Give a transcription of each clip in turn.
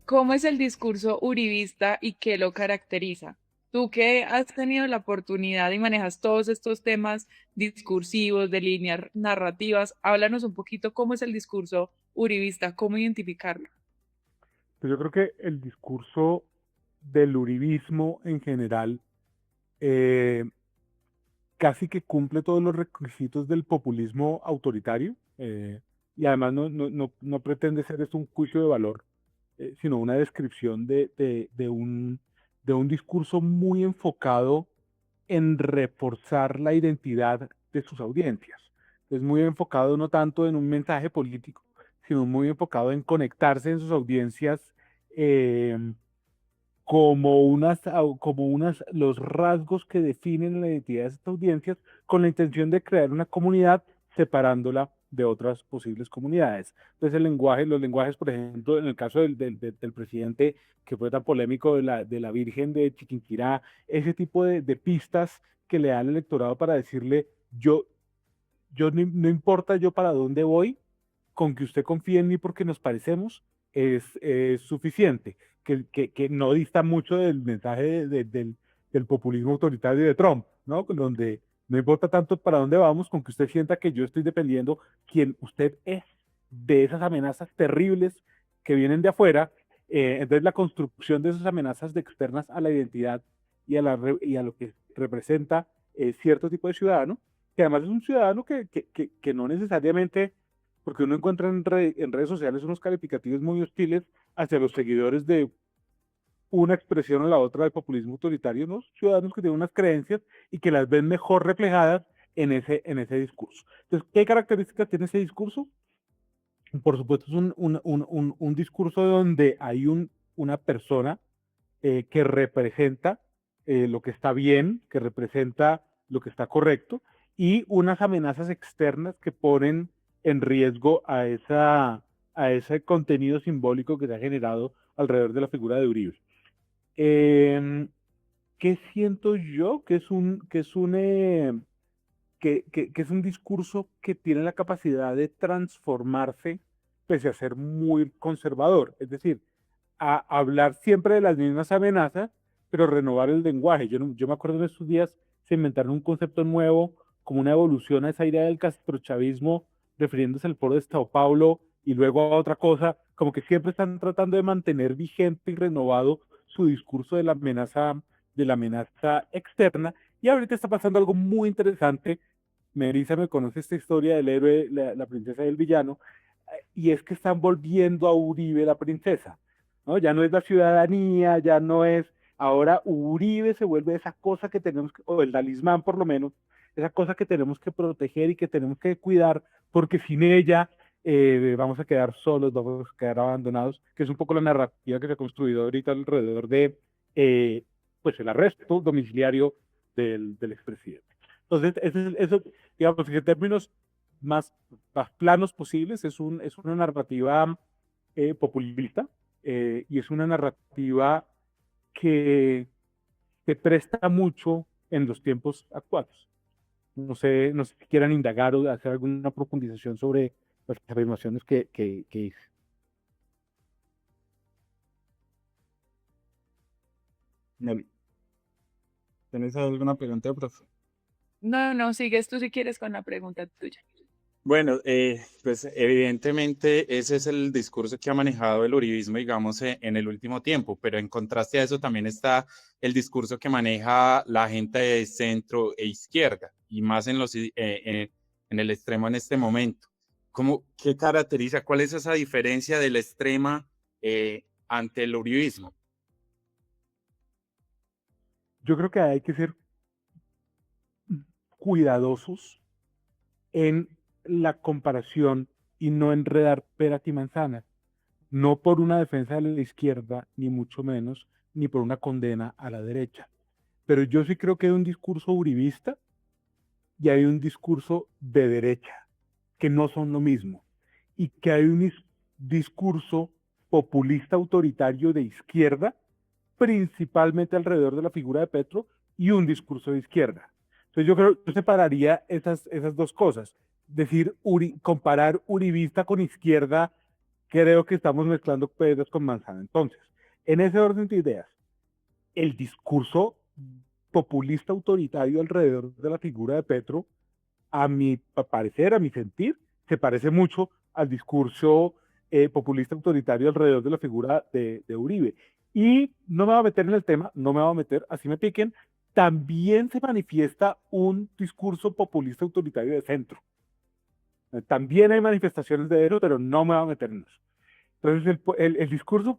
¿Cómo es el discurso uribista y qué lo caracteriza? Tú que has tenido la oportunidad y manejas todos estos temas discursivos, de líneas narrativas, háblanos un poquito cómo es el discurso uribista, cómo identificarlo. Pues yo creo que el discurso del uribismo en general eh, casi que cumple todos los requisitos del populismo autoritario, y además no pretende ser esto un juicio de valor, sino una descripción de un discurso muy enfocado en reforzar la identidad de sus audiencias. Es muy enfocado no tanto en un mensaje político, sino muy enfocado en conectarse en sus audiencias, eh, los rasgos que definen la identidad de estas audiencias, con la intención de crear una comunidad separándola de otras posibles comunidades. Entonces los lenguajes, por ejemplo, en el caso del presidente que fue tan polémico de la Virgen de Chiquinquirá, ese tipo de pistas que le dan al electorado para decirle, no importa yo para dónde voy, con que usted confíe en mí porque nos parecemos, es suficiente, que no dista mucho del mensaje del populismo autoritario de Trump, ¿no? Donde no importa tanto para dónde vamos, con que usted sienta que yo estoy dependiendo quién usted es de esas amenazas terribles que vienen de afuera. Entonces la construcción de esas amenazas de externas a la identidad y a lo que representa cierto tipo de ciudadano, que además es un ciudadano que no necesariamente, porque uno encuentra en redes sociales unos calificativos muy hostiles hacia los seguidores de una expresión o la otra del populismo autoritario, ¿no? Ciudadanos que tienen unas creencias y que las ven mejor reflejadas en ese discurso. Entonces, ¿qué características tiene ese discurso? Por supuesto, es un discurso donde hay una persona que representa lo que está bien, que representa lo que está correcto, y unas amenazas externas que ponen en riesgo a ese contenido simbólico que se ha generado alrededor de la figura de Uribe. Eh, ¿Qué siento yo? Que es un discurso que tiene la capacidad de transformarse pese a ser muy conservador. Es decir, a hablar siempre de las mismas amenazas, pero renovar el lenguaje. Yo me acuerdo en estos días se inventaron un concepto nuevo, como una evolución a esa idea del castrochavismo, refiriéndose al foro de Sao Paulo y luego a otra cosa, como que siempre están tratando de mantener vigente y renovado su discurso de la amenaza externa. Y ahorita está pasando algo muy interesante. Melissa me conoce esta historia del héroe, la princesa y el villano, y es que están volviendo a Uribe la princesa, ¿no? Ya no es la ciudadanía, ya no es, ahora Uribe se vuelve esa cosa que tenemos, o el talismán por lo menos, esa cosa que tenemos que proteger y que tenemos que cuidar, porque sin ella vamos a quedar solos, vamos a quedar abandonados, que es un poco la narrativa que se ha construido ahorita alrededor de, eh, pues, el arresto domiciliario del expresidente. Entonces, eso, digamos, en términos más, más planos posibles, es una narrativa populista, y es una narrativa que se presta mucho en los tiempos actuales. No sé si quieran indagar o hacer alguna profundización sobre las afirmaciones que hice. Nelly, ¿tienes alguna pregunta, profe? No, no, sigues tú si quieres con la pregunta tuya. Bueno, pues evidentemente ese es el discurso que ha manejado el uribismo, digamos, en el último tiempo, pero en contraste a eso también está el discurso que maneja la gente de centro e izquierda, y más en el extremo en este momento. ¿Cómo, qué caracteriza, cuál es esa diferencia de la extrema ante el uribismo? Yo creo que hay que ser cuidadosos en la comparación y no enredar peras y manzanas, no por una defensa de la izquierda, ni mucho menos, ni por una condena a la derecha. Pero yo sí creo que hay un discurso uribista y hay un discurso de derecha, que no son lo mismo, y que hay un discurso populista autoritario de izquierda, principalmente alrededor de la figura de Petro, y un discurso de izquierda. Entonces yo separaría esas dos cosas, decir, comparar uribista con izquierda, creo que estamos mezclando peras con manzana. Entonces, en ese orden de ideas, el discurso populista autoritario alrededor de la figura de Petro, a mi parecer, a mi sentir, se parece mucho al discurso populista autoritario alrededor de la figura de Uribe. Y no me voy a meter en el tema, no me voy a meter, así me piquen, también se manifiesta un discurso populista autoritario de centro. También hay manifestaciones de eso, pero no me voy a meter en eso. Entonces, el discurso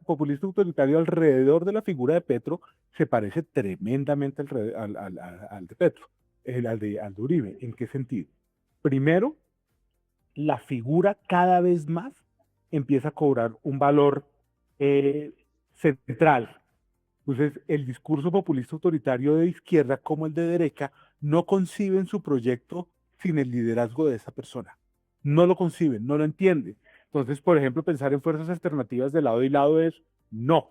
populista autoritario alrededor de la figura de Petro se parece tremendamente al de Petro, al de Uribe. ¿En qué sentido? Primero, la figura cada vez más empieza a cobrar un valor central. Entonces, el discurso populista autoritario de izquierda como el de derecha no conciben su proyecto sin el liderazgo de esa persona. No lo conciben, no lo entienden. Entonces, por ejemplo, pensar en fuerzas alternativas de lado y lado es no,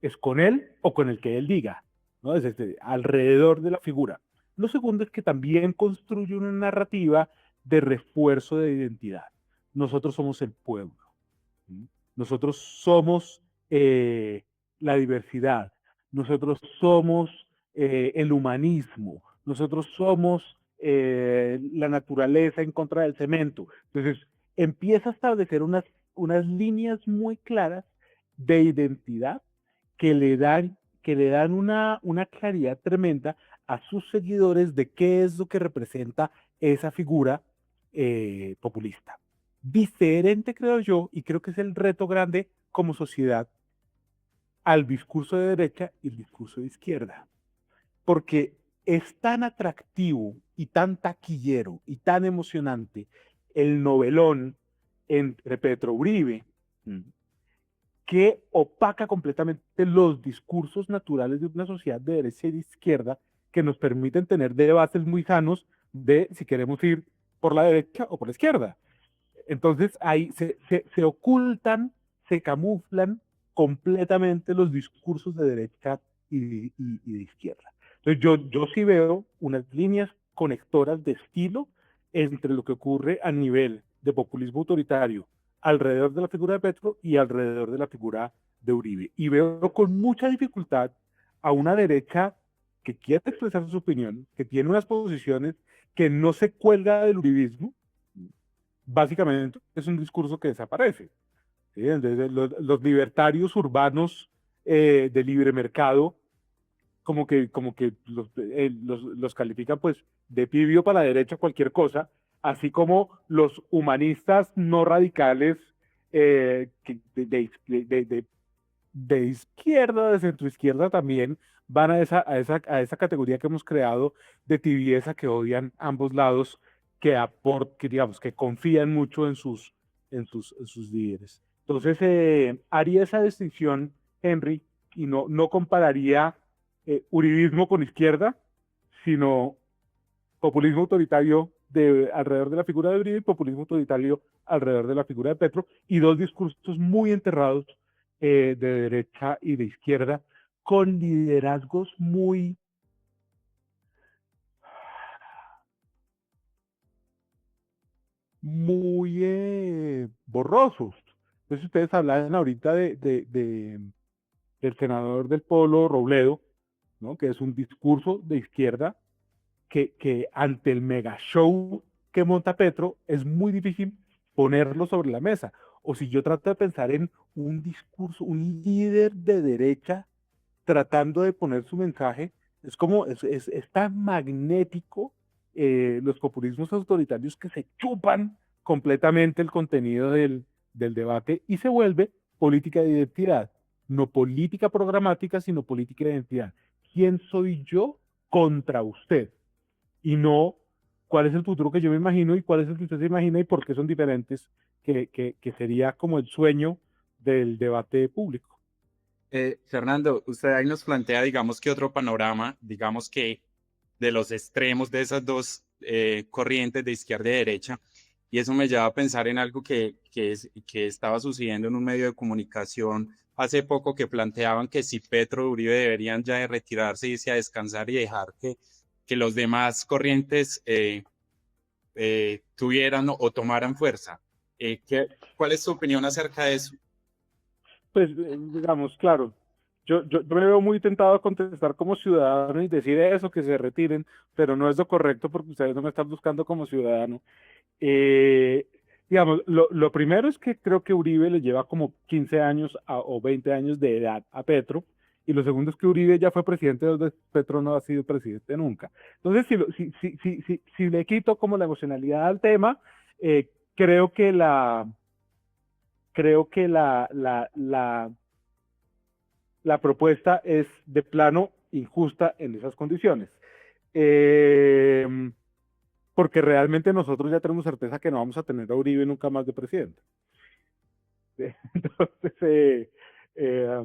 es con él o con el que él diga, ¿no? Es alrededor de la figura. Lo segundo es que también construye una narrativa de refuerzo de identidad. Nosotros somos el pueblo. ¿Sí? Nosotros somos la diversidad. Nosotros somos el humanismo. Nosotros somos la naturaleza en contra del cemento. Entonces, empieza a establecer unas líneas muy claras de identidad que le dan una claridad tremenda a sus seguidores de qué es lo que representa esa figura populista. Diferente, creo yo, y creo que es el reto grande como sociedad, al discurso de derecha y el discurso de izquierda. Porque es tan atractivo y tan taquillero y tan emocionante el novelón entre Petro Uribe, que opaca completamente los discursos naturales de una sociedad de derecha y de izquierda que nos permiten tener debates muy sanos de si queremos ir por la derecha o por la izquierda. Entonces ahí se ocultan, se camuflan completamente los discursos de derecha y de izquierda. Entonces yo sí veo unas líneas conectoras de estilo entre lo que ocurre a nivel de populismo autoritario alrededor de la figura de Petro y alrededor de la figura de Uribe. Y veo con mucha dificultad a una derecha que quiere expresar su opinión, que tiene unas posiciones que no se cuelga del uribismo. Básicamente es un discurso que desaparece. ¿Sí? Entonces, los libertarios urbanos de libre mercado, como que los califican pues de pibio para la derecha cualquier cosa, así como los humanistas no radicales de izquierda, de centroizquierda también van a esa categoría que hemos creado de tibieza, que odian ambos lados, que digamos, que confían mucho en sus líderes. Entonces, haría esa distinción, Henry, y no compararía uribismo con izquierda, sino populismo autoritario alrededor de la figura de Uribe y populismo autoritario alrededor de la figura de Petro, y dos discursos muy enterrados de derecha y de izquierda, con liderazgos muy borrosos. Entonces ustedes hablaban ahorita del senador del Polo, Robledo, ¿no? Que es un discurso de izquierda que ante el mega show que monta Petro es muy difícil ponerlo sobre la mesa. O si yo trato de pensar en un discurso, un líder de derecha tratando de poner su mensaje, es tan magnético los populismos autoritarios que se chupan completamente el contenido del debate y se vuelve política de identidad. No política programática, sino política de identidad. ¿Quién soy yo contra usted? Y no cuál es el futuro que yo me imagino y cuál es el que usted se imagina y por qué son diferentes, que sería como el sueño del debate público. Fernando, usted ahí nos plantea, digamos que otro panorama, digamos que de los extremos de esas dos corrientes de izquierda y derecha, y eso me lleva a pensar en algo que estaba sucediendo en un medio de comunicación hace poco, que planteaban que si Petro y Uribe deberían ya de retirarse, irse a descansar y dejar que los demás corrientes tuvieran o tomaran fuerza. ¿Cuál es tu opinión acerca de eso? Pues, digamos, claro, yo me veo muy tentado a contestar como ciudadano y decir eso, que se retiren, pero no es lo correcto porque ustedes no me están buscando como ciudadano. Eh, digamos, lo primero es que creo que Uribe le lleva como 15 años o 20 años de edad a Petro, y lo segundo es que Uribe ya fue presidente dos veces, Petro no ha sido presidente nunca. Entonces, si le quito como la emocionalidad al tema, creo que la propuesta es de plano injusta en esas condiciones. Eh, Porque realmente nosotros ya tenemos certeza que no vamos a tener a Uribe nunca más de presidente. Entonces, eh,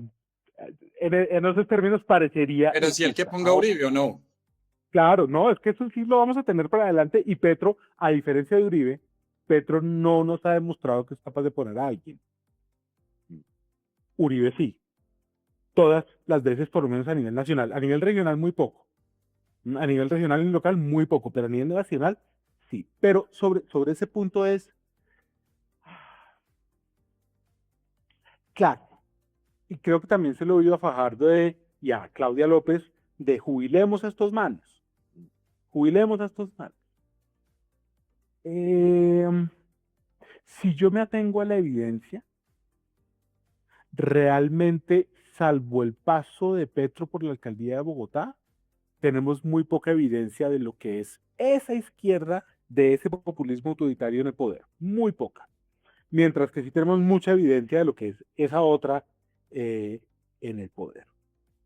en esos términos parecería Pero si el que injusta. ponga Uribe o no. Claro, no, es que eso sí lo vamos a tener para adelante, y Petro, a diferencia de Uribe, Petro no nos ha demostrado que es capaz de poner a alguien. Uribe sí, todas las veces, por lo menos a nivel nacional. A nivel regional muy poco, a nivel regional y local muy poco, pero a nivel nacional sí. Pero sobre ese punto es, claro, y creo que también se lo he oído a Fajardo y a Claudia López, de jubilemos a estos manos, jubilemos a estos manos. Si yo me atengo a la evidencia, realmente, salvo el paso de Petro por la alcaldía de Bogotá, tenemos muy poca evidencia de lo que es esa izquierda, de ese populismo autoritario en el poder, muy poca. Mientras que sí tenemos mucha evidencia de lo que es esa otra en el poder.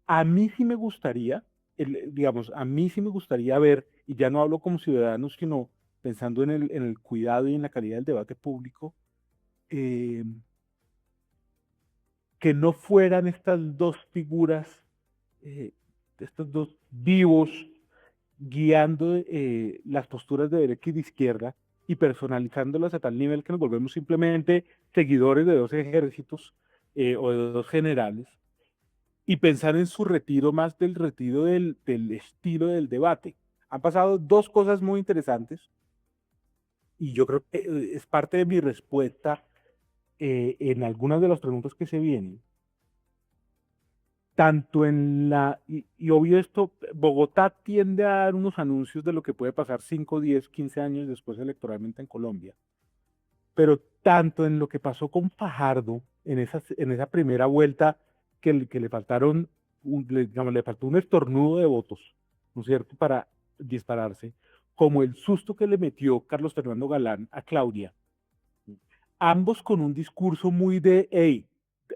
A mí sí me gustaría, digamos, a mí sí me gustaría ver, y ya no hablo como ciudadano, sino pensando en el cuidado y en la calidad del debate público, eh, que no fueran estas dos figuras, eh, estos dos vivos, guiando las posturas de derecha y de izquierda y personalizándolas a tal nivel que nos volvemos simplemente seguidores de dos ejércitos o de dos generales, y pensar en su retiro más del retiro del estilo del debate. Han pasado dos cosas muy interesantes y yo creo que es parte de mi respuesta en algunas de las preguntas que se vienen. Tanto y obvio esto, Bogotá tiende a dar unos anuncios de lo que puede pasar 5, 10, 15 años después electoralmente en Colombia, pero tanto en lo que pasó con Fajardo en esa primera vuelta, que le faltaron, digamos, le faltó un estornudo de votos, ¿no es cierto?, para dispararse, como el susto que le metió Carlos Fernando Galán a Claudia, ambos con un discurso muy de, hey,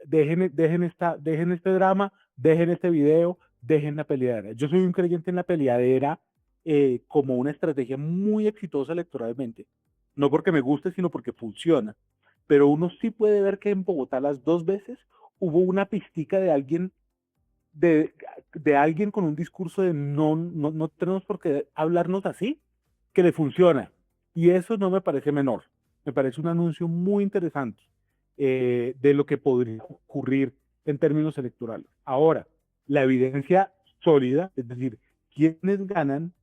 dejen este drama, dejen este video, dejen la peleadera. Yo soy un creyente en la peleadera como una estrategia muy exitosa electoralmente. No porque me guste, sino porque funciona. Pero uno sí puede ver que en Bogotá las dos veces hubo una pistica de, de alguien con un discurso de no tenemos por qué hablarnos así, que le funciona. Y eso no me parece menor. Me parece un anuncio muy interesante de lo que podría ocurrir en términos electorales. Ahora, la evidencia sólida, es decir, quienes ganan,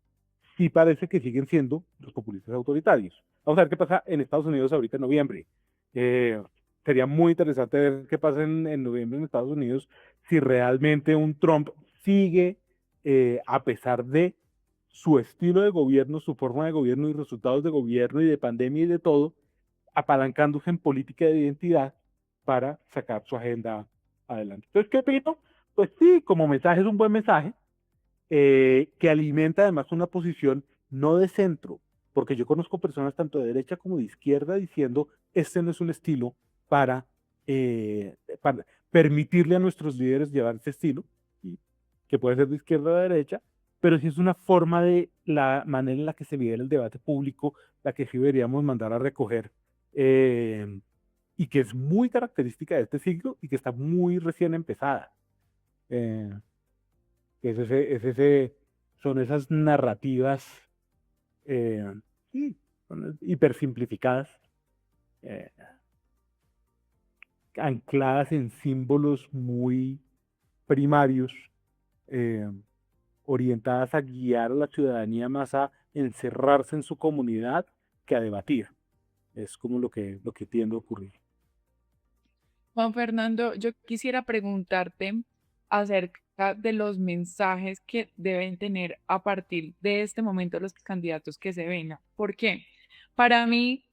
sí parece que siguen siendo los populistas autoritarios. Vamos a ver qué pasa en Estados Unidos ahorita en noviembre. Eh, Sería muy interesante ver qué pasa en noviembre en Estados Unidos, si realmente un Trump sigue, a pesar de su estilo de gobierno, su forma de gobierno y resultados de gobierno y de pandemia y de todo, apalancándose en política de identidad para sacar su agenda adelante. Entonces, ¿qué opino? Pues sí, como mensaje es un buen mensaje, que alimenta además una posición no de centro, porque yo conozco personas tanto de derecha como de izquierda diciendo, este no es un estilo para permitirle a nuestros líderes llevar ese estilo, y que puede ser de izquierda o de derecha, pero sí es una forma de la manera en la que se vive el debate público, la que sí deberíamos mandar a recoger, eh, y que es muy característica de este siglo y que está muy recién empezada. Eh, son esas narrativas, eh, sí, son hipersimplificadas, eh, ancladas en símbolos muy primarios, eh, orientadas a guiar a la ciudadanía más a encerrarse en su comunidad que a debatir. Es como lo que tiende a ocurrir. Juan Fernando, yo quisiera preguntarte acerca de los mensajes que deben tener a partir de este momento los candidatos que se vengan. ¿Por qué? Para mí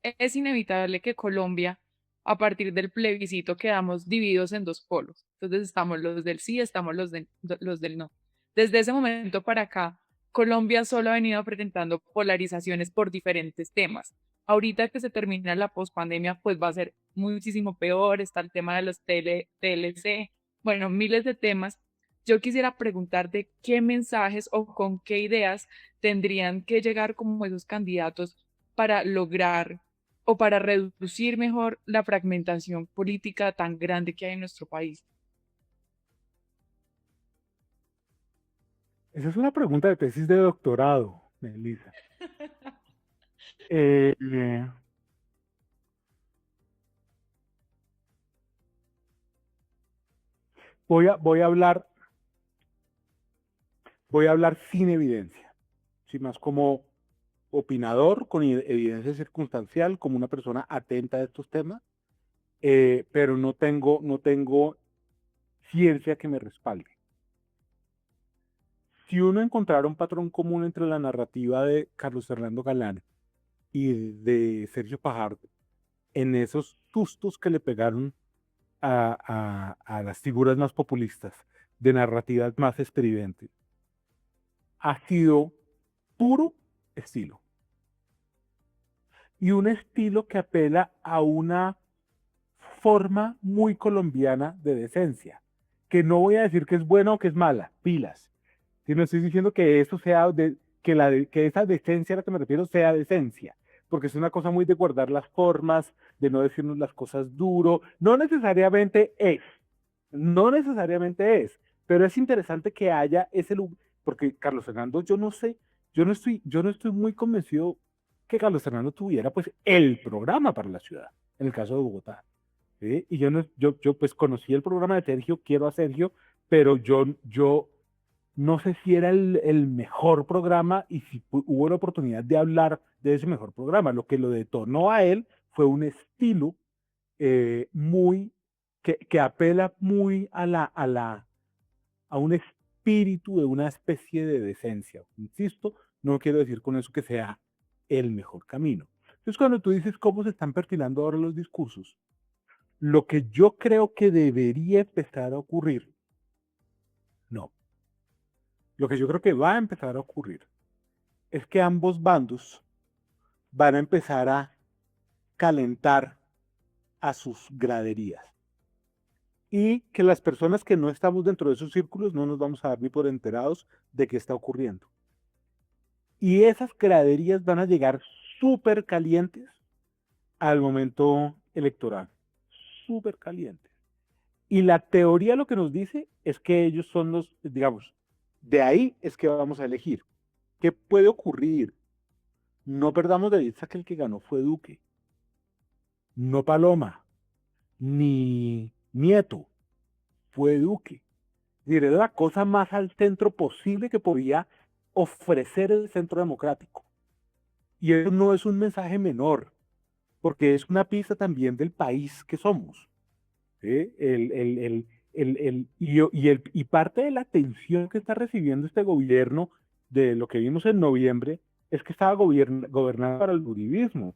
es inevitable que Colombia, a partir del plebiscito, quedamos divididos en dos polos. Entonces estamos los del sí, estamos los del no. Desde ese momento para acá, Colombia solo ha venido presentando polarizaciones por diferentes temas. Ahorita que se termina la pospandemia, pues va a ser muchísimo peor. Está el tema de los TLC, bueno, miles de temas. Yo quisiera preguntarte qué mensajes o con qué ideas tendrían que llegar como esos candidatos para lograr o para reducir mejor la fragmentación política tan grande que hay en nuestro país. Esa es una pregunta de tesis de doctorado, Melissa. Eh, eh, voy a hablar, voy a hablar sin evidencia, sí, más como opinador, con evidencia circunstancial, como una persona atenta a estos temas, pero no tengo ciencia que me respalde. Si uno encontrara un patrón común entre la narrativa de Carlos Fernando Galán y de Sergio Fajardo en esos sustos que le pegaron a las figuras más populistas, de narrativas más estridentes, ha sido puro estilo. Y un estilo que apela a una forma muy colombiana de decencia, que no voy a decir que es buena o que es mala, pilas, sino estoy diciendo que eso sea, que esa decencia a la que me refiero sea decencia, porque es una cosa muy de guardar las formas, de no decirnos las cosas duro, no necesariamente es, pero es interesante que haya ese lugar, porque Carlos Fernando, yo no sé, yo no estoy muy convencido que Carlos Fernando tuviera pues el programa para la ciudad, en el caso de Bogotá. ¿Sí? Y yo, no, yo pues conocí el programa de Sergio, quiero a Sergio, pero yo no sé si era el mejor programa y si hubo la oportunidad de hablar de ese mejor programa. Lo que lo detonó a él fue un estilo muy, que apela muy a un espíritu de una especie de decencia. Insisto, no quiero decir con eso que sea el mejor camino. Entonces, cuando tú dices cómo se están perfilando ahora los discursos, lo que yo creo que debería empezar a ocurrir, no, lo que yo creo que va a empezar a ocurrir es que ambos bandos van a empezar a calentar a sus graderías y que las personas que no estamos dentro de esos círculos no nos vamos a dar ni por enterados de qué está ocurriendo. Y esas graderías van a llegar súper calientes al momento electoral, súper calientes. Y la teoría lo que nos dice es que ellos son los, digamos, de ahí es que vamos a elegir. ¿Qué puede ocurrir? No perdamos de vista que el que ganó fue Duque, no Paloma, ni Nieto, fue Duque. Es decir, era la cosa más al centro posible que podía ofrecer el centro democrático. Y eso no es un mensaje menor, porque es una pista también del país que somos. ¿Sí? Y parte de la atención que está recibiendo este gobierno de lo que vimos en noviembre es que estaba gobernando para el uribismo.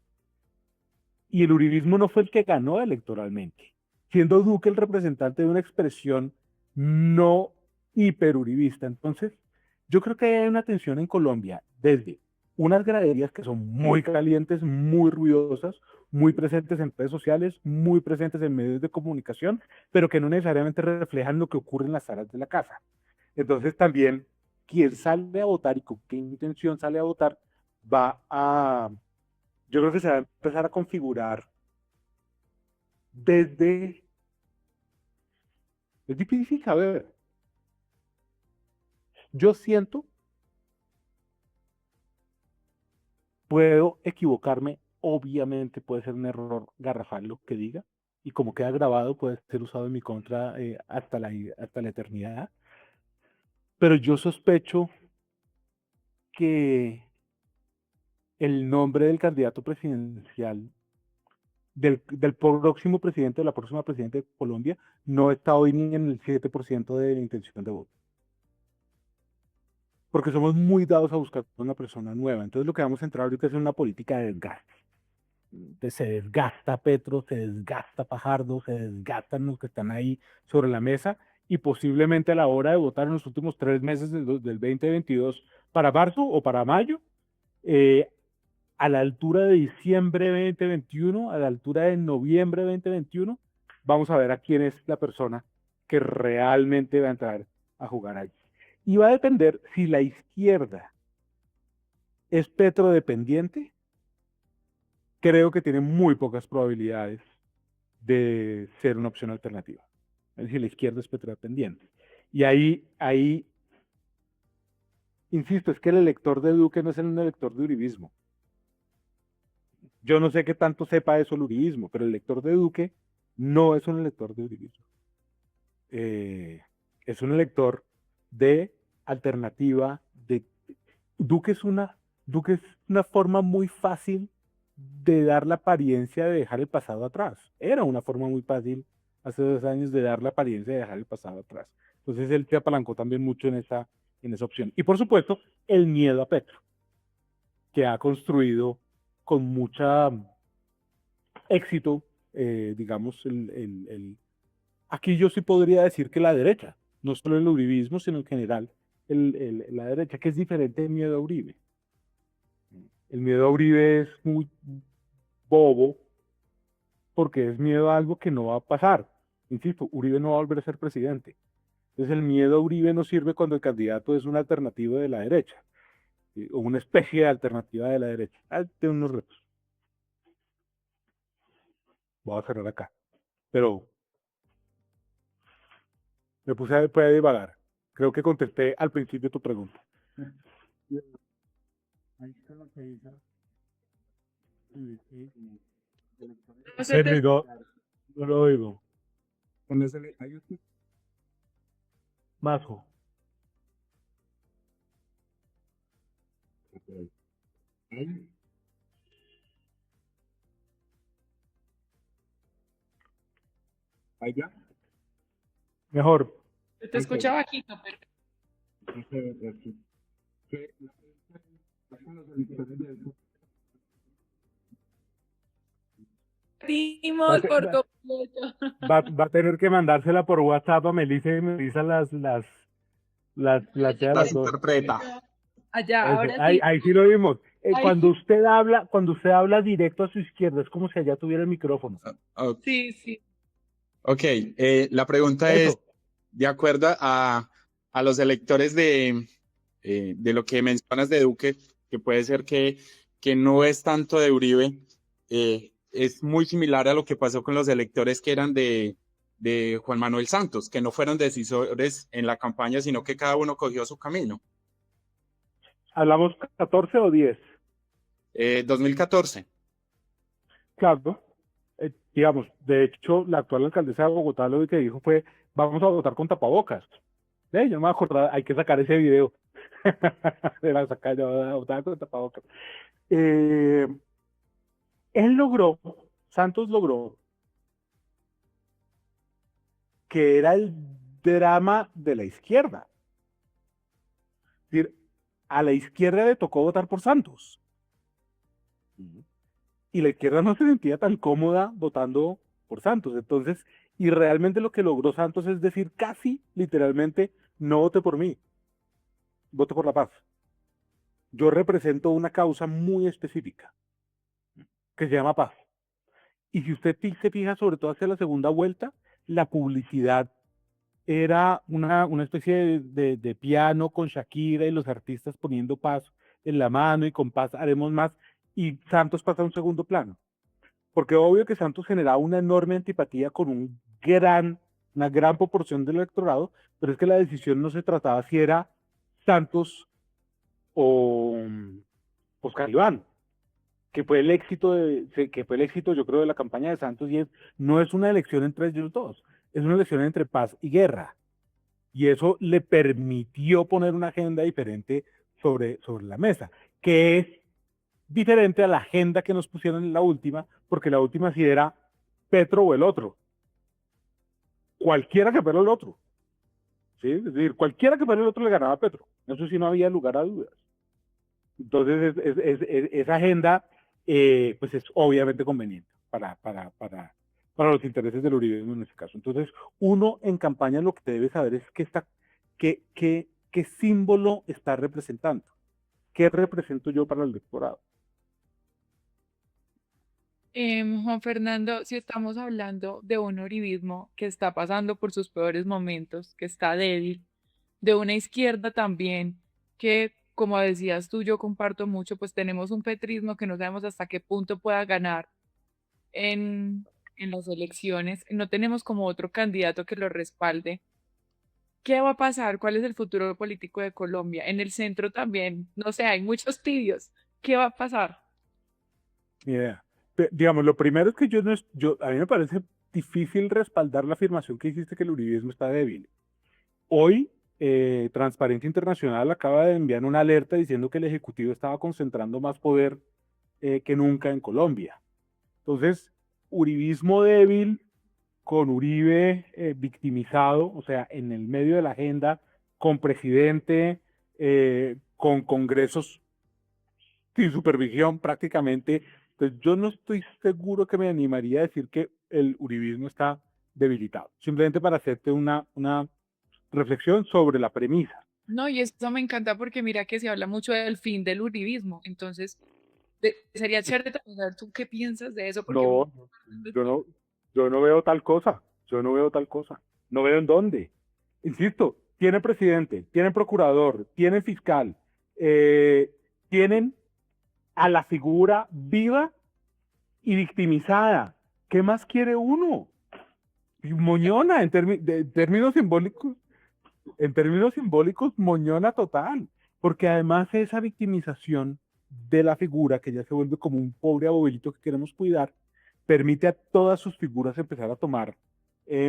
Y el uribismo no fue el que ganó electoralmente, siendo Duque el representante de una expresión no hiperuribista. Entonces, yo creo que hay una tensión en Colombia desde unas graderías que son muy calientes, muy ruidosas, muy presentes en redes sociales, muy presentes en medios de comunicación, pero que no necesariamente reflejan lo que ocurre en las salas de la casa. Entonces, también, quien sale a votar y con qué intención sale a votar, va a, yo creo que se va a empezar a configurar desde, es difícil saber. Yo siento, puedo equivocarme, obviamente puede ser un error garrafal lo que diga, y como queda grabado puede ser usado en mi contra hasta la eternidad, pero yo sospecho que el nombre del candidato presidencial, del próximo presidente, de la próxima presidenta de Colombia, no está hoy ni en el 7% de la intención de voto. Porque somos muy dados a buscar una persona nueva. Entonces lo que vamos a entrar ahorita es en una política de desgaste. Entonces se desgasta Petro, se desgasta Fajardo, se desgastan los que están ahí sobre la mesa y posiblemente a la hora de votar en los últimos 3 meses del 2022 para marzo o para mayo, a la altura de diciembre 2021, a la altura de noviembre 2021, vamos a ver a quién es la persona que realmente va a entrar a jugar ahí. Y va a depender si la izquierda es petrodependiente, creo que tiene muy pocas probabilidades de ser una opción alternativa. Es decir, la izquierda es petrodependiente. Y ahí, insisto, es que el elector de Duque no es un elector de uribismo. Yo no sé qué tanto sepa eso el uribismo, pero el elector de Duque no es un elector de uribismo. Es un elector de alternativa. Duque es una forma muy fácil de dar la apariencia de dejar el pasado atrás. Era una forma muy fácil hace 2 años de dar la apariencia de dejar el pasado atrás. Entonces él se apalancó también mucho en esa opción. Y por supuesto, el miedo a Petro, que ha construido con mucha éxito, digamos, aquí yo sí podría decir que la derecha, no solo el uribismo, sino en general la derecha, que es diferente del miedo a Uribe. El miedo a Uribe es muy bobo porque es miedo a algo que no va a pasar. Insisto, Uribe no va a volver a ser presidente. Entonces el miedo a Uribe no sirve cuando el candidato es una alternativa de la derecha, ¿sí? O una especie de alternativa de la derecha. Tengo unos retos. Voy a cerrar acá. Pero me puse a divagar. Creo que contesté al principio tu pregunta. No se te Henry, no lo oigo. Mazo. Mejor. escucha bajito, pero Va a, dimos te- por va- completo. va a tener que mandársela por WhatsApp a Melissa y Melissa las queda Las las dos. interpreta. Allá, Eso. ahora Ahí, sí. ahí sí lo vimos. Ahí sí. Cuando usted habla directo a su izquierda, es como si allá tuviera el micrófono. Sí, sí. Ok, la pregunta es, Eso. de acuerdo a los electores de lo que mencionas de Duque, que puede ser que no es tanto de Uribe, es muy similar a lo que pasó con los electores que eran de Juan Manuel Santos, que no fueron decisores en la campaña, sino que cada uno cogió su camino. ¿Hablamos 14 o 10? 2014. Claro. Digamos, de hecho, la actual alcaldesa de Bogotá lo que dijo fue, vamos a votar con tapabocas. Yo no me acuerdo, hay que sacar ese video de la sacada, votar con tapabocas. Él logró, Santos logró, que era el drama de la izquierda. Es decir, a la izquierda le tocó votar por Santos. Y la izquierda no se sentía tan cómoda votando por Santos. Entonces, y realmente lo que logró Santos es decir casi literalmente, no vote por mí, vote por la paz. Yo represento una causa muy específica que se llama paz. Y si usted se fija, sobre todo hacia la segunda vuelta, la publicidad era una especie de piano con Shakira y los artistas poniendo paz en la mano y con paz haremos más, y Santos pasa a un segundo plano. Porque obvio que Santos generaba una enorme antipatía con una gran proporción del electorado, pero es que la decisión no se trataba si era Santos o Oscar Iván, que fue el éxito, yo creo, de la campaña de Santos, y no es una elección entre ellos dos, es una elección entre paz y guerra. Y eso le permitió poner una agenda diferente sobre la mesa, que es diferente a la agenda que nos pusieron en la última, porque la última sí era Petro o el otro. Cualquiera que fuera el otro. ¿Sí? Es decir, cualquiera que fuera el otro le ganaba a Petro. Eso sí no había lugar a dudas. Entonces, esa agenda, pues es obviamente conveniente para los intereses del uribismo en este caso. Entonces, uno en campaña lo que te debe saber es qué símbolo está representando. ¿Qué represento yo para el electorado? Juan Fernando, si estamos hablando de un uribismo que está pasando por sus peores momentos, que está débil, de una izquierda también, que como decías tú, yo comparto mucho, pues tenemos un petrismo que no sabemos hasta qué punto pueda ganar en, en las elecciones, no tenemos como otro candidato que lo respalde. ¿Qué va a pasar? ¿Cuál es el futuro político de Colombia? En el centro también, no sé, hay muchos tibios. ¿Qué va a pasar? Ni idea. Digamos, lo primero es que a mí me parece difícil respaldar la afirmación que hiciste que el uribismo está débil. Hoy, Transparencia Internacional acaba de enviar una alerta diciendo que el Ejecutivo estaba concentrando más poder que nunca en Colombia. Entonces, uribismo débil con Uribe victimizado, o sea, en el medio de la agenda, con presidente, con congresos sin supervisión prácticamente. Entonces, yo no estoy seguro que me animaría a decir que el uribismo está debilitado. Simplemente para hacerte una reflexión sobre la premisa. No, y eso me encanta porque mira que se habla mucho del fin del uribismo. Entonces, sería chévere también saber tú qué piensas de eso, porque No, yo no, yo no veo tal cosa. Yo no veo tal cosa. No veo en dónde. Insisto, tiene presidente, tiene procurador, tiene fiscal, eh, tienen a la figura viva y victimizada. ¿Qué más quiere uno? Y moñona, en términos simbólicos, moñona total. Porque además esa victimización de la figura, que ya se vuelve como un pobre abuelito que queremos cuidar, permite a todas sus figuras empezar a tomar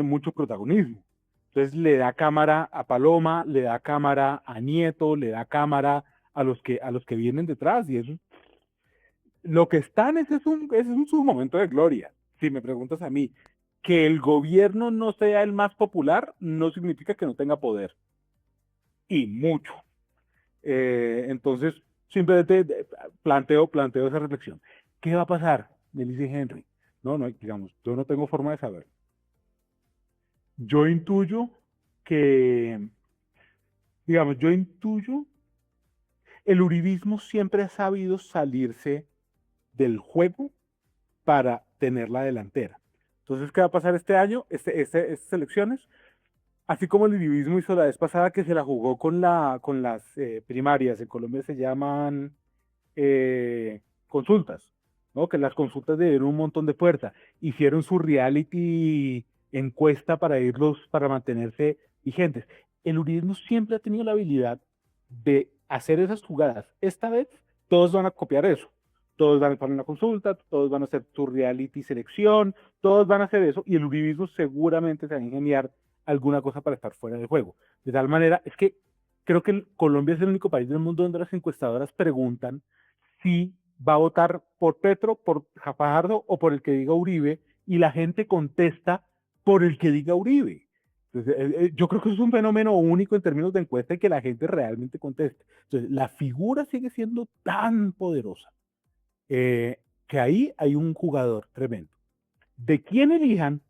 mucho protagonismo. Entonces le da cámara a Paloma, le da cámara a Nieto, le da cámara a los que vienen detrás. Y eso, lo que están, ese es su momento de gloria. Si me preguntas a mí, que el gobierno no sea el más popular no significa que no tenga poder. Y mucho. Entonces, simplemente planteo esa reflexión. ¿Qué va a pasar? Me dice Henry. No, no, digamos, yo no tengo forma de saber. Yo intuyo que, yo intuyo, el uribismo siempre ha sabido salirse del juego para tener la delantera. Entonces, ¿qué va a pasar este año? Estas elecciones, así como el uribismo hizo la vez pasada que se la jugó con las primarias, en Colombia se llaman consultas, ¿no? Que las consultas le dieron un montón de fuerza. Hicieron su reality encuesta para mantenerse vigentes. El uribismo siempre ha tenido la habilidad de hacer esas jugadas. Esta vez todos van a copiar eso. Todos van a poner una consulta, todos van a hacer su reality selección, todos van a hacer eso y el uribismo seguramente se va a ingeniar alguna cosa para estar fuera de juego. De tal manera, es que creo que Colombia es el único país del mundo donde las encuestadoras preguntan si va a votar por Petro, por Fajardo o por el que diga Uribe, y la gente contesta por el que diga Uribe. Entonces, yo creo que eso es un fenómeno único en términos de encuesta y que la gente realmente conteste. Entonces, la figura sigue siendo tan poderosa que ahí hay un jugador tremendo. De quién elijan,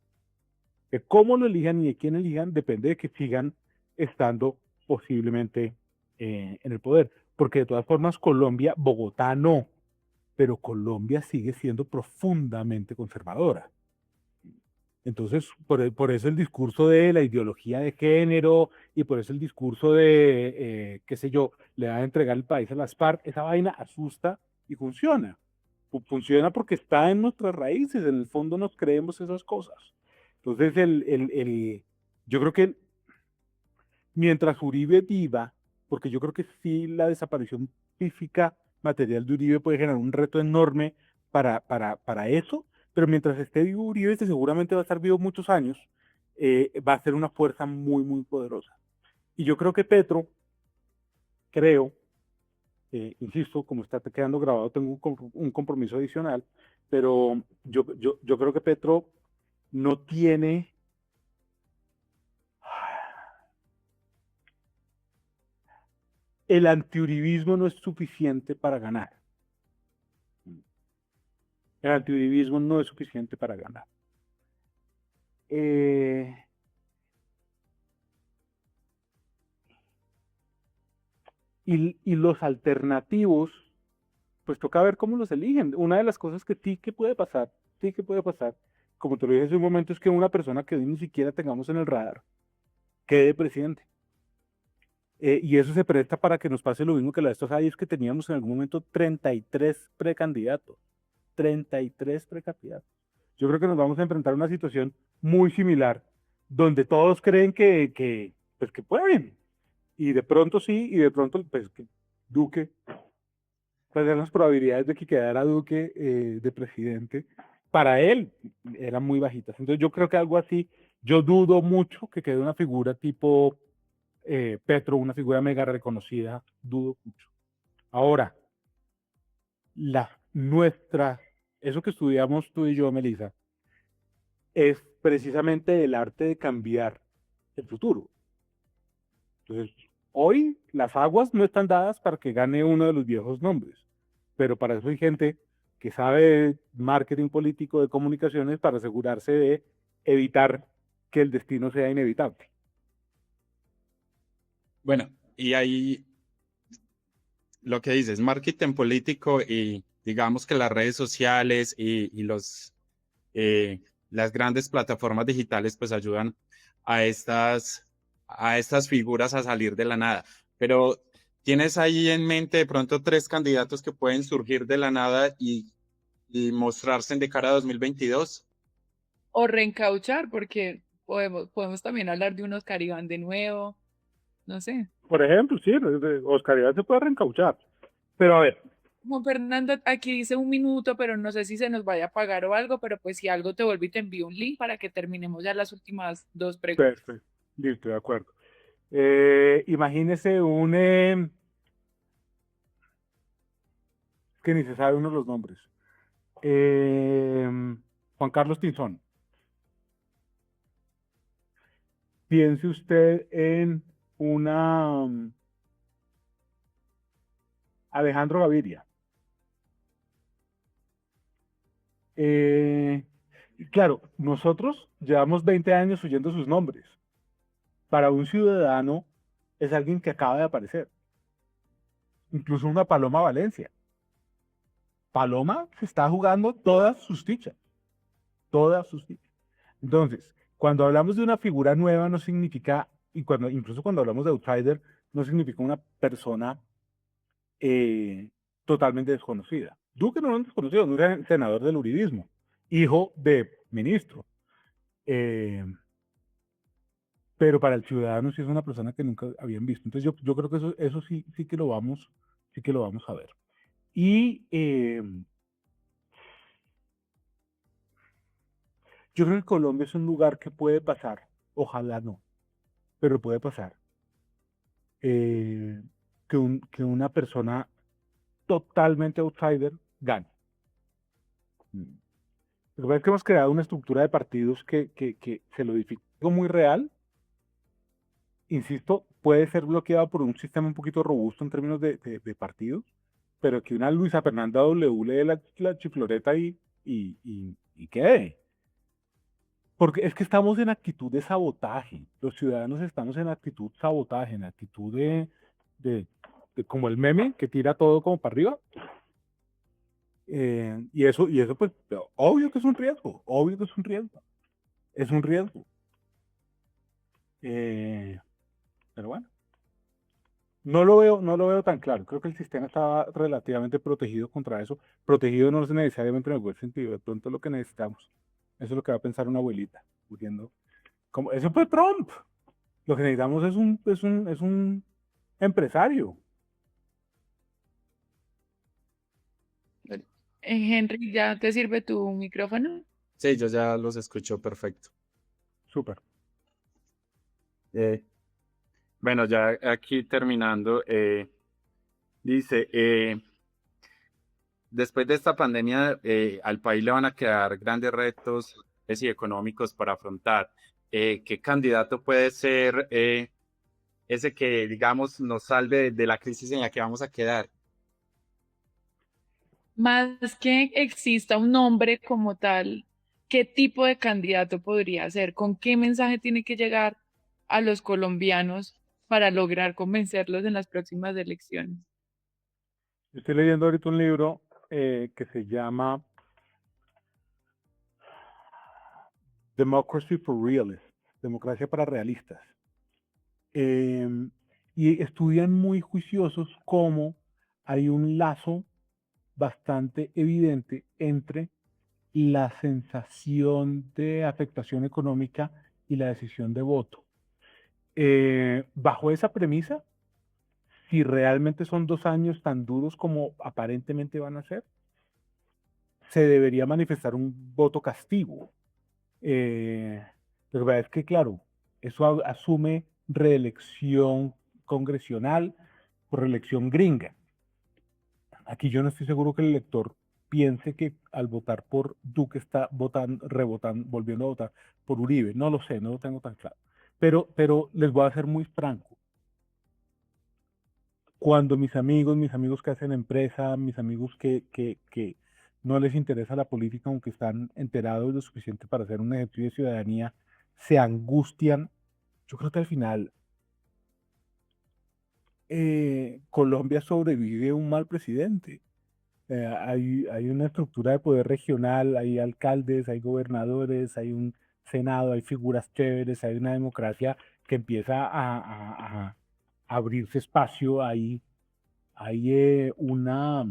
de cómo lo elijan y de quién elijan, depende de que sigan estando posiblemente en el poder. Porque de todas formas, Colombia, Bogotá no, pero Colombia sigue siendo profundamente conservadora. Entonces, por eso el discurso de la ideología de género y por eso el discurso de, qué sé yo, le va a entregar el país a las FARC, esa vaina asusta y funciona. Funciona porque está en nuestras raíces, en el fondo nos creemos esas cosas. Entonces, yo creo que mientras Uribe viva, porque yo creo que sí la desaparición física material de Uribe puede generar un reto enorme para eso, pero mientras esté vivo Uribe, que seguramente va a estar vivo muchos años, va a ser una fuerza muy, muy poderosa. Y yo creo que Petro, creo insisto, como está quedando grabado, tengo un compromiso adicional, pero yo creo que Petro no tiene... El antiuribismo no es suficiente para ganar. El antiuribismo no es suficiente para ganar. Y los alternativos, pues toca ver cómo los eligen. Una de las cosas que sí que puede pasar, como te lo dije hace un momento, es que una persona que hoy ni siquiera tengamos en el radar quede presidente. Y eso se presta para que nos pase lo mismo que la de estos años que teníamos en algún momento 33 precandidatos. 33 precandidatos. Yo creo que nos vamos a enfrentar a una situación muy similar, donde todos creen pues que pueden. Y de pronto sí, y de pronto, pues que Duque, pues las probabilidades de que quedara Duque de presidente, para él eran muy bajitas. Entonces yo creo que algo así, yo dudo mucho que quede una figura tipo Petro, una figura mega reconocida, dudo mucho. Ahora, nuestra, eso que estudiamos tú y yo, Melissa, es precisamente el arte de cambiar el futuro. Entonces, hoy las aguas no están dadas para que gane uno de los viejos nombres, pero para eso hay gente que sabe marketing político de comunicaciones para asegurarse de evitar que el destino sea inevitable. Bueno, y ahí lo que dices, marketing político y digamos que las redes sociales y las grandes plataformas digitales pues ayudan a estas figuras a salir de la nada. Pero ¿tienes ahí en mente de pronto 3 candidatos que pueden surgir de la nada y mostrarse de cara a 2022? O reencauchar, porque podemos también hablar de un Oscar Iván de nuevo, no sé. Por ejemplo, sí, Oscar Iván se puede reencauchar. Pero a ver, Juan Fernando, aquí dice 1 minuto, pero no sé si se nos vaya a pagar o algo, pero pues si algo te vuelvo y te envío un link para que terminemos ya las últimas 2 preguntas. perfecto, listo, de acuerdo. Imagínese que ni se sabe uno de los nombres. Juan Carlos Tinzón. Piense usted en una Alejandro Gaviria. Claro, nosotros llevamos 20 años oyendo sus nombres. Para un ciudadano es alguien que acaba de aparecer. Incluso una Paloma Valencia. Paloma se está jugando todas sus fichas. Todas sus fichas. Entonces, cuando hablamos de una figura nueva no significa, incluso cuando hablamos de outsider, no significa una persona totalmente desconocida. Duque no es un desconocido, no es senador del uribismo, hijo de ministro. Pero para el ciudadano sí es una persona que nunca habían visto. Entonces yo creo que eso sí que lo vamos a ver. Y yo creo que Colombia es un lugar que puede pasar, ojalá no, pero puede pasar. Que una persona totalmente outsider gane. Lo que pasa es que hemos creado una estructura de partidos que se lo dificulta muy real. Insisto, puede ser bloqueado por un sistema un poquito robusto en términos de partidos, pero que una Luisa Fernanda W le dé la chifloreta y quede. Porque es que estamos en actitud de sabotaje. Los ciudadanos estamos en actitud sabotaje, en actitud de como el meme que tira todo como para arriba. Y eso pues, obvio que es un riesgo, obvio que es un riesgo. Es un riesgo. Pero bueno, no lo veo tan claro. Creo que el sistema estaba relativamente protegido contra eso. Protegido no es necesariamente en el buen sentido. De pronto lo que necesitamos. Eso es lo que va a pensar una abuelita. Como, eso fue Trump. Lo que necesitamos es un empresario. Henry, ¿ya te sirve tu micrófono? Sí, yo ya los escucho perfecto. Súper. Bueno, ya aquí terminando, Dice, después de esta pandemia, al país le van a quedar grandes retos sociales y económicos para afrontar. ¿Qué candidato puede ser ese que, digamos, nos salve de la crisis en la que vamos a quedar? Más que exista un nombre como tal, ¿qué tipo de candidato podría ser? ¿Con qué mensaje tiene que llegar a los colombianos para lograr convencerlos en las próximas elecciones? Estoy leyendo ahorita un libro que se llama Democracy for Realists, Democracia para Realistas. Em, y estudian muy juiciosos cómo hay un lazo bastante evidente entre la sensación de afectación económica y la decisión de voto. Bajo esa premisa, si realmente son 2 años tan duros como aparentemente van a ser, se debería manifestar un voto castigo. Lo que pasa es que, claro, eso asume reelección congresional por reelección gringa. Aquí yo no estoy seguro que el elector piense que al votar por Duque está votando, rebotando, volviendo a votar por Uribe. No lo sé, no lo tengo tan claro. Pero les voy a ser muy franco. Cuando mis amigos que hacen empresa, mis amigos que no les interesa la política, aunque están enterados lo suficiente para hacer un ejercicio de ciudadanía, se angustian. Yo creo que al final Colombia sobrevive un mal presidente. Hay una estructura de poder regional, hay alcaldes, hay gobernadores, hay un senado, hay figuras chéveres, hay una democracia que empieza a abrirse espacio, hay una,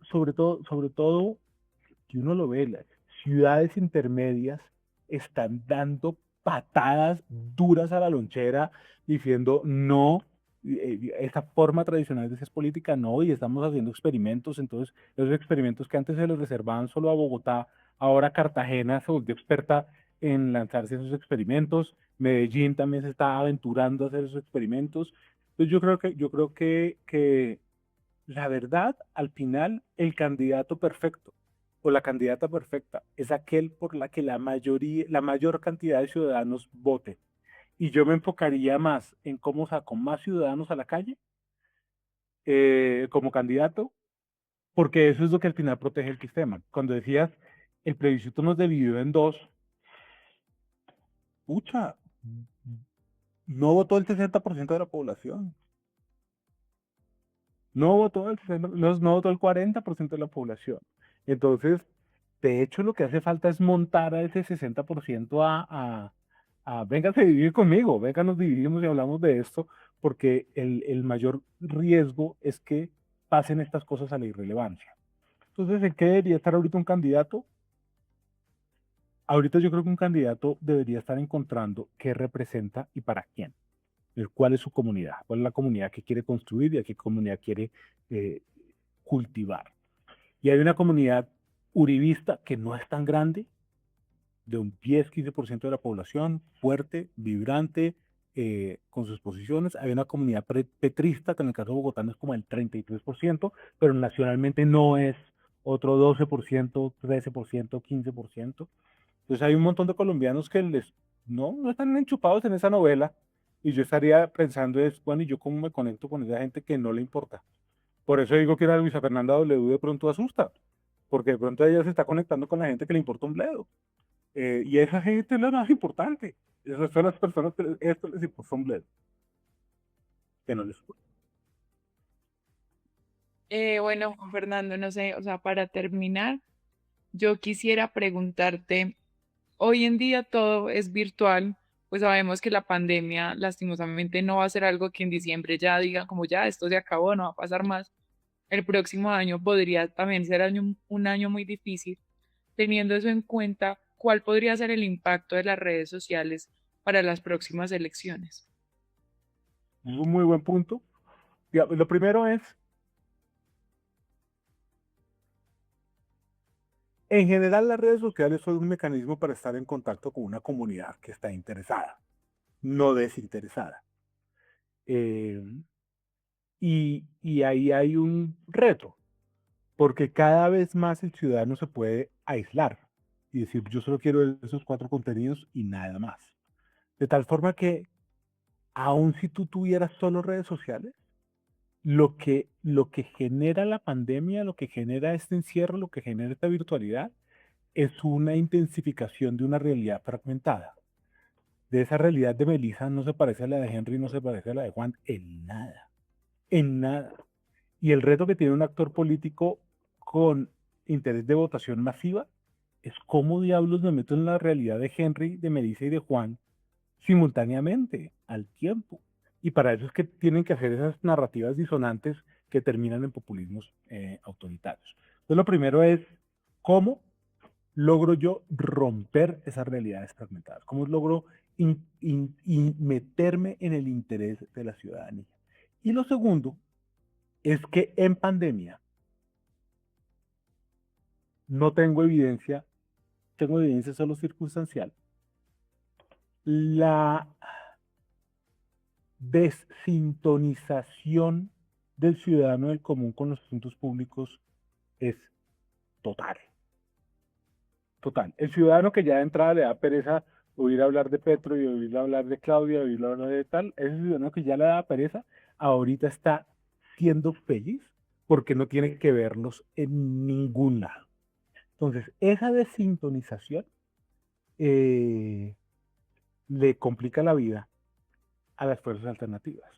sobre todo, que uno lo ve, las ciudades intermedias están dando patadas duras a la lonchera diciendo no, esta forma tradicional de hacer política no, y estamos haciendo experimentos. Entonces esos experimentos que antes se los reservaban solo a Bogotá, ahora Cartagena se volvió experta en lanzarse esos experimentos, Medellín también se está aventurando a hacer esos experimentos. Entonces yo creo que la verdad, al final, el candidato perfecto o la candidata perfecta es aquel por la que la mayoría, la mayor cantidad de ciudadanos vote. Y yo me enfocaría más en cómo saco más ciudadanos a la calle como candidato, porque eso es lo que al final protege el sistema. Cuando decías, el plebiscito nos dividió en dos, pucha, no votó el 60% de la población. No votó el 60, no votó el 40% de la población. Entonces, de hecho, lo que hace falta es montar a ese 60% véngase a vivir conmigo, venga, nos dividimos y hablamos de esto, porque el mayor riesgo es que pasen estas cosas a la irrelevancia. Entonces, ¿en qué debería estar ahorita un candidato? Ahorita yo creo que un candidato debería estar encontrando qué representa y para quién, cuál es su comunidad, cuál es la comunidad que quiere construir y a qué comunidad quiere eh, cultivar. Y hay una comunidad uribista que no es tan grande, de un 10-15% de la población, fuerte, vibrante, con sus posiciones. Hay una comunidad petrista, que en el caso de Bogotá no es como el 33%, pero nacionalmente no es otro 12%, 13%, 15%. Entonces hay un montón de colombianos que no están enchupados en esa novela, y yo estaría pensando es, bueno, ¿y yo cómo me conecto con esa gente que no le importa? Por eso digo que la Luisa Fernanda W de pronto asusta, porque de pronto ella se está conectando con la gente que le importa un bledo. Y esa gente es la más importante. Esas son las personas que esto les importa un bledo, que no les importa. Bueno, Juan Fernando, no sé, o sea, para terminar, yo quisiera preguntarte, hoy en día todo es virtual, pues sabemos que la pandemia lastimosamente no va a ser algo que en diciembre ya diga como ya esto se acabó, no va a pasar más. El próximo año podría también ser un año muy difícil. Teniendo eso en cuenta, ¿cuál podría ser el impacto de las redes sociales para las próximas elecciones? Es un muy buen punto. Lo primero es, en general las redes sociales son un mecanismo para estar en contacto con una comunidad que está interesada, no desinteresada. Eh, y ahí hay un reto, porque cada vez más el ciudadano se puede aislar y decir, yo solo quiero esos 4 contenidos y nada más. De tal forma que, aun si tú tuvieras solo redes sociales, lo que genera la pandemia, lo que genera este encierro, lo que genera esta virtualidad, es una intensificación de una realidad fragmentada. De esa realidad de Melissa no se parece a la de Henry, no se parece a la de Juan en nada, en nada. Y el reto que tiene un actor político con interés de votación masiva es cómo diablos me meto en la realidad de Henry, de Melissa y de Juan simultáneamente, al tiempo. Y para eso es que tienen que hacer esas narrativas disonantes que terminan en populismos autoritarios. Entonces, lo primero es cómo logro yo romper esas realidades fragmentadas, cómo logro meterme en el interés de la ciudadanía. Y lo segundo es que en pandemia no tengo evidencia, tengo evidencia solo circunstancial. La desintonización del ciudadano del común con los asuntos públicos es total. Total. El ciudadano que ya de entrada le da pereza oír hablar de Petro y oír hablar de Claudia, oír hablar de tal, ese ciudadano que ya le da pereza, ahorita está siendo feliz porque no tiene que verlos en ningún lado. Entonces, esa desintonización le complica la vida a las fuerzas alternativas.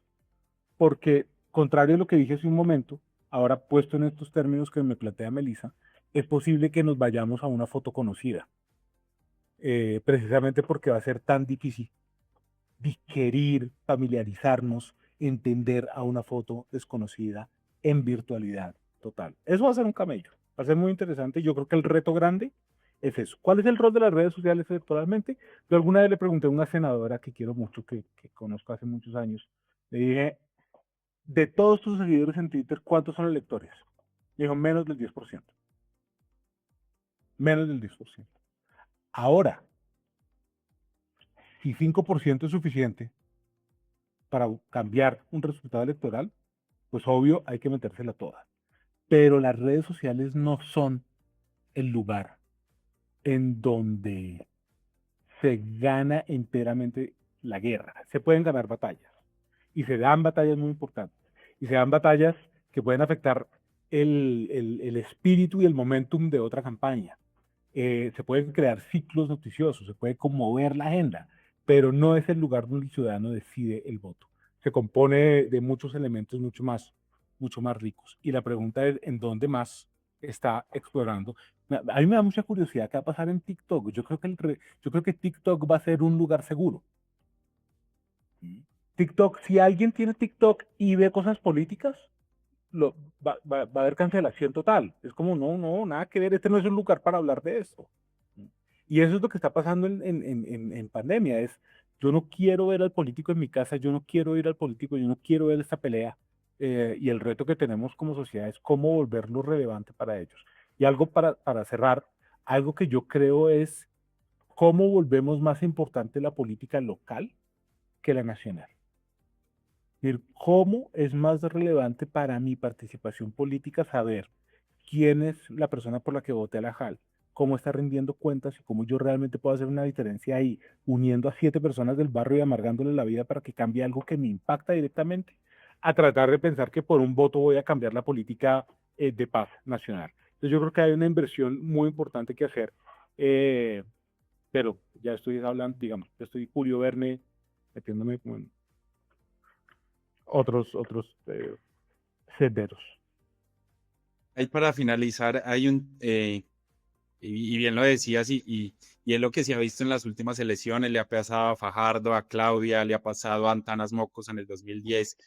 Porque, contrario a lo que dije hace un momento, ahora puesto en estos términos que me plantea Melissa, es posible que nos vayamos a una foto conocida, precisamente porque va a ser tan difícil digerir, familiarizarnos, entender a una foto desconocida en virtualidad total. Eso va a ser un camello, va a ser muy interesante. Yo creo que el reto grande es eso. ¿Cuál es el rol de las redes sociales electoralmente? Yo alguna vez le pregunté a una senadora que quiero mucho, que conozco hace muchos años, le dije, de todos tus seguidores en Twitter, ¿cuántos son electores? Me dijo, menos del 10%. Menos del 10%. Ahora, si 5% es suficiente para cambiar un resultado electoral, pues obvio hay que metérsela toda. Pero las redes sociales no son el lugar en donde se gana enteramente la guerra. Se pueden ganar batallas y se dan batallas muy importantes y se dan batallas que pueden afectar el espíritu y el momentum de otra campaña. Se pueden crear ciclos noticiosos, se puede conmover la agenda, pero no es el lugar donde el ciudadano decide el voto. Se compone de muchos elementos mucho más ricos. Y la pregunta es, ¿en dónde más está explorando? A mí me da mucha curiosidad qué va a pasar en TikTok. Yo creo que TikTok va a ser un lugar seguro. TikTok, si alguien tiene TikTok y ve cosas políticas, va a haber cancelación total. Es como, no, no, nada que ver, este no es un lugar para hablar de esto. Y eso es lo que está pasando en pandemia, es, yo no quiero ver al político en mi casa, yo no quiero ir al político, yo no quiero ver esta pelea. Y el reto que tenemos como sociedad es cómo volverlo relevante para ellos. Y algo para cerrar, algo que yo creo es cómo volvemos más importante la política local que la nacional. Es decir, cómo es más relevante para mi participación política saber quién es la persona por la que voté a la JAL, cómo está rindiendo cuentas y cómo yo realmente puedo hacer una diferencia ahí, uniendo a 7 personas del barrio y amargándole la vida para que cambie algo que me impacta directamente, a tratar de pensar que por un voto voy a cambiar la política de paz nacional. Entonces yo creo que hay una inversión muy importante que hacer, eh, pero ya estoy hablando, digamos, ya estoy Julio Verne metiéndome en otros senderos. Ahí para finalizar, hay y bien lo decías, y es lo que se ha visto en las últimas elecciones, le ha pasado a Fajardo, a Claudia, le ha pasado a Antanas Mocos en el 2010.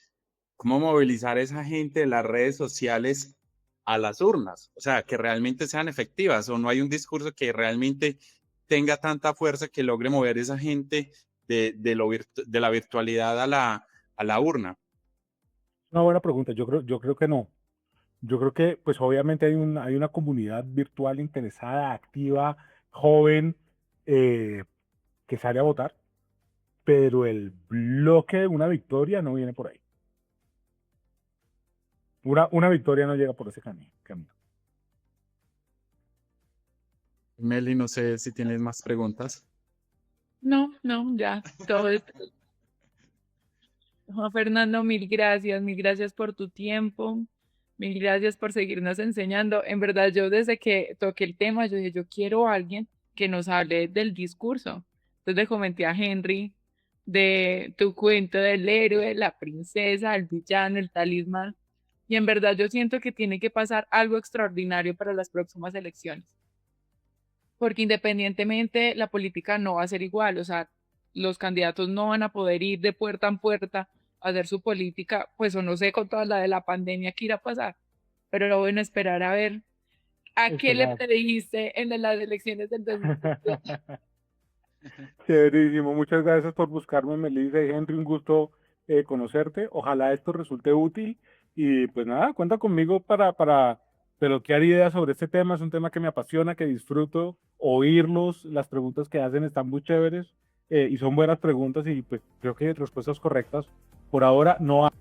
¿Cómo movilizar a esa gente de las redes sociales a las urnas? O sea, que realmente sean efectivas, o no hay un discurso que realmente tenga tanta fuerza que logre mover a esa gente de la virtualidad a la urna. Una buena pregunta, yo creo que no. Yo creo que, pues obviamente hay una comunidad virtual interesada, activa, joven, eh, que sale a votar, pero el bloque de una victoria no viene por ahí. Una victoria no llega por ese camino. Meli, no sé si tienes más preguntas. No, no, ya, todo es... Juan Fernando, mil gracias por tu tiempo, mil gracias por seguirnos enseñando. En verdad, yo desde que toqué el tema, yo dije, yo quiero a alguien que nos hable del discurso. Entonces le comenté a Henry de tu cuento del héroe, la princesa, el villano, el talismán. Y en verdad yo siento que tiene que pasar algo extraordinario para las próximas elecciones, porque independientemente la política no va a ser igual, o sea, los candidatos no van a poder ir de puerta en puerta a hacer su política, pues o no sé con toda la de la pandemia que irá a pasar, pero lo bueno esperar a ver a qué le Esperar. predijiste en las elecciones del 2022. Chéverísimo, muchas gracias por buscarme, Melissa y Henry, un gusto conocerte. Ojalá esto resulte útil y pues nada, cuenta conmigo para pelotear ideas sobre este tema. Es un tema que me apasiona, que disfruto oírlos. Las preguntas que hacen están muy chéveres y son buenas preguntas y pues creo que respuestas correctas por ahora no hay.